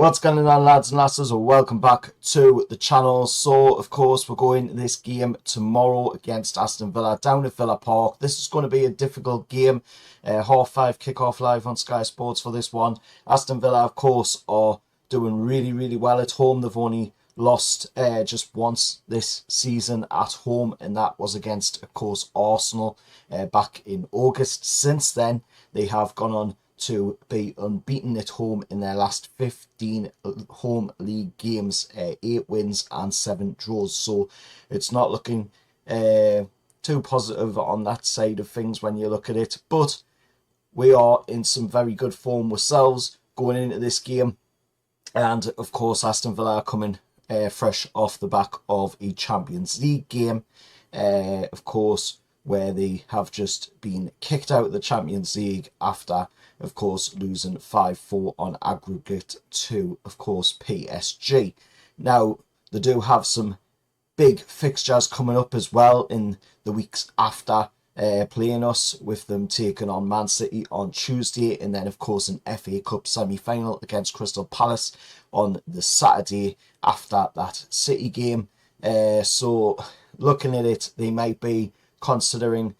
What's going on, lads and lasses? Welcome back to the channel. So, of course, we're going this game tomorrow against Aston Villa down at Villa Park. This is going to be a difficult game. 5:30 kickoff live on Sky Sports for this one. Aston Villa, of course, are doing really well at home. They've only lost just once this season at home, and that was against, of course, Arsenal back in August. Since then, they have gone on to be unbeaten at home in their last 15 home league games, 8 wins and 7 draws. So it's not looking too positive on that side of things when you look at it. But we are in some very good form ourselves going into this game. And of course, Aston Villa are coming fresh off the back of a Champions League game. Of course, where they have just been kicked out of the Champions League after, of course, losing 5-4 on aggregate to, of course, PSG. Now, they do have some big fixtures coming up as well in the weeks after playing us, with them taking on Man City on Tuesday, and then, of course, an FA Cup semi-final against Crystal Palace on the Saturday after that City game. So, looking at it, they might be considering,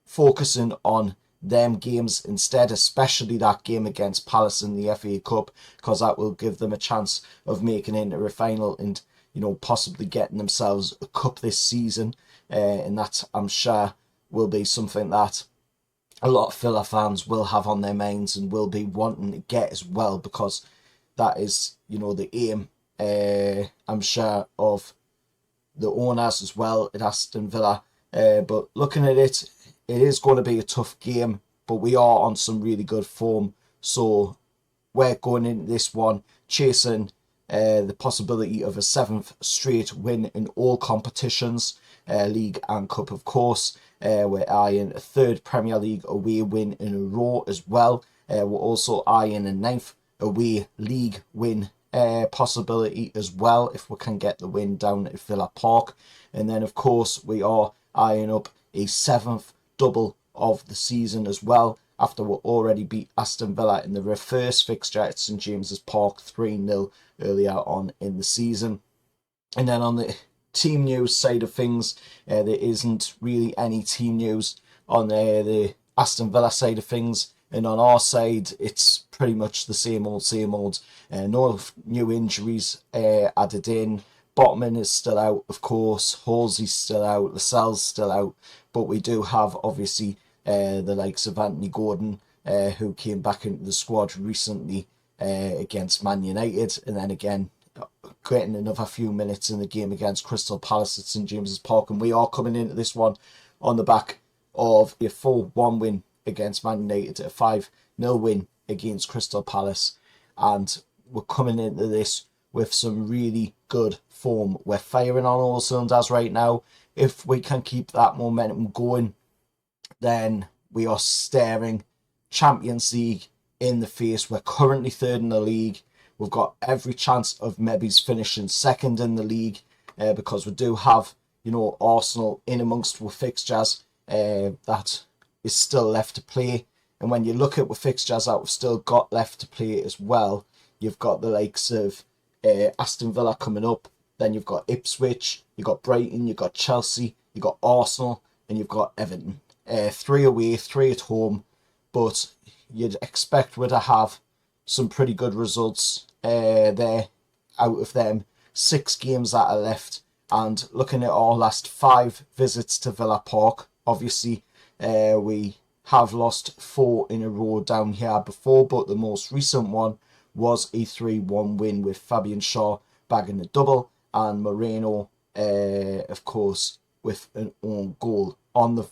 focusing on them games instead, especially that game against Palace in the FA Cup, because that will give them a chance of making it into a final and, possibly getting themselves a cup this season. And that, I'm sure, will be something that a lot of Villa fans will have on their minds and will be wanting to get as well, because that is, the aim, I'm sure, of the owners as well at Aston Villa. But looking at it, it is going to be a tough game, but we are on some really good form. So we're going into this one chasing the possibility of a 7th straight win in all competitions, league and cup, of course. We're eyeing a 3rd Premier League away win in a row as well. We're also eyeing a 9th away league win possibility as well, if we can get the win down at Villa Park. And then, of course, we are eyeing up a 7th double of the season as well, after we already beat Aston Villa in the reverse fixture at St James's Park 3-0 earlier on in the season. And then on the team news side of things, there isn't really any team news on the Aston Villa side of things. And on our side, it's pretty much the same old. No new injuries added in. Botman is still out, of course. Halsey's still out. Lascelles still out. But we do have, obviously, the likes of Anthony Gordon, who came back into the squad recently against Man United. And then again, getting another few minutes in the game against Crystal Palace at St James's Park. And we are coming into this one on the back of a 4-1 win against Man United, a 5-0 win against Crystal Palace, and we're coming into this with some really good form. We're firing on all cylinders right now. If we can keep that momentum going, then we are staring Champions League in the face. We're currently 3rd in the league. We've got every chance of maybe finishing 2nd in the league, because we do have, Arsenal in amongst with fixtures that is still left to play. And when you look at the fixtures that we've still got left to play as well, you've got the likes of Aston Villa coming up, then you've got Ipswich, you've got Brighton, you've got Chelsea, you've got Arsenal, and you've got Everton. 3 away, 3 at home, but you'd expect we're to have some pretty good results there out of them 6 games that are left. And looking at our last 5 visits to Villa Park, obviously, we have lost 4 in a row down here before, but the most recent one was a 3-1 win with Fabian Schär bagging a double, and Moreno, of course, with an own goal. On the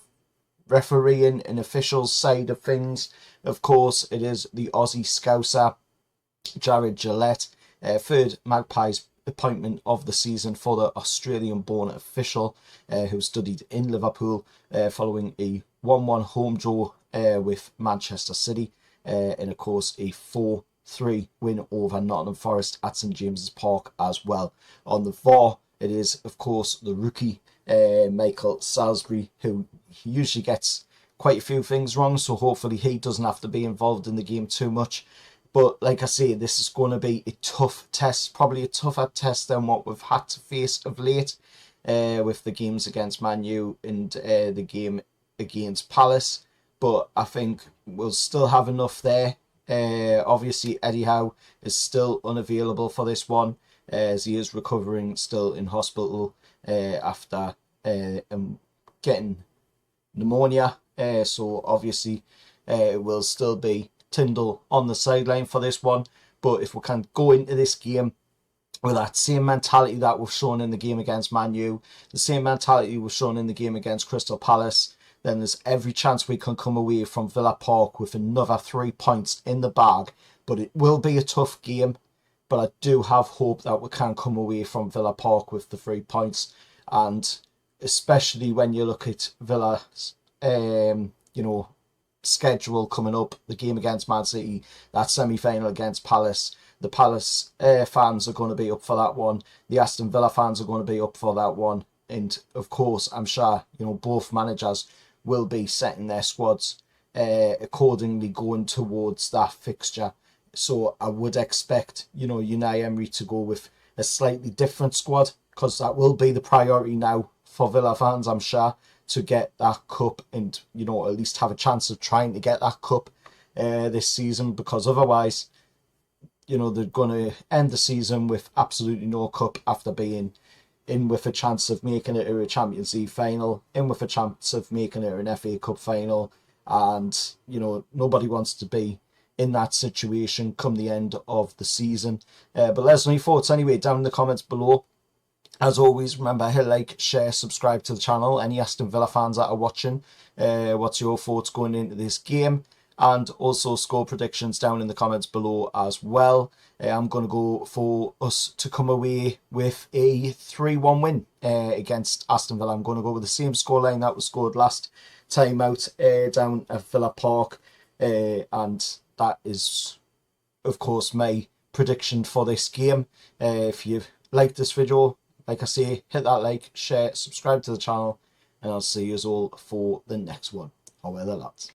refereeing and officials side of things, of course, it is the Aussie Scouser, Jared Gillette, 3rd Magpies appointment of the season for the Australian-born official, who studied in Liverpool following a 1-1 home draw with Manchester City, and of course a 4-3 win over Nottingham Forest at St James's Park as well. On the VAR, it is, of course, the rookie Michael Salisbury, who usually gets quite a few things wrong, so hopefully he doesn't have to be involved in the game too much. But like I say, this is going to be a tough test, probably a tougher test than what we've had to face of late, with the games against Man U and the game against Palace. But I think we'll still have enough there. Obviously, Eddie Howe is still unavailable for this one, as he is recovering still in hospital after getting pneumonia. So obviously, it will still be Tyndall on the sideline for this one. But if we can go into this game with that same mentality that we've shown in the game against Man U, the same mentality we've shown in the game against Crystal Palace, then there's every chance we can come away from Villa Park with another 3 points in the bag. But it will be a tough game. But I do have hope that we can come away from Villa Park with the 3 points. And especially when you look at Villa's, schedule coming up, the game against Man City, that semi-final against Palace. The Palace fans are going to be up for that one. The Aston Villa fans are going to be up for that one. And of course, I'm sure, both managers will be setting their squads accordingly going towards that fixture. So I would expect, Unai Emery to go with a slightly different squad, because that will be the priority now for Villa fans, I'm sure, to get that cup and, at least have a chance of trying to get that cup this season, because otherwise, they're going to end the season with absolutely no cup after being in with a chance of making it to a Champions League final, in with a chance of making it an FA Cup final, and, nobody wants to be in that situation come the end of the season. But let us know your thoughts anyway down in the comments below. As always, remember, hit like, share, subscribe to the channel. Any Aston Villa fans that are watching, what's your thoughts going into this game? And also score predictions down in the comments below as well. I'm going to go for us to come away with a 3-1 win against Aston Villa. I'm going to go with the same scoreline that was scored last time out down at Villa Park. And that is, of course, my prediction for this game. If you've liked this video, like I say, hit that like, share, subscribe to the channel, and I'll see you all for the next one. Over the lads.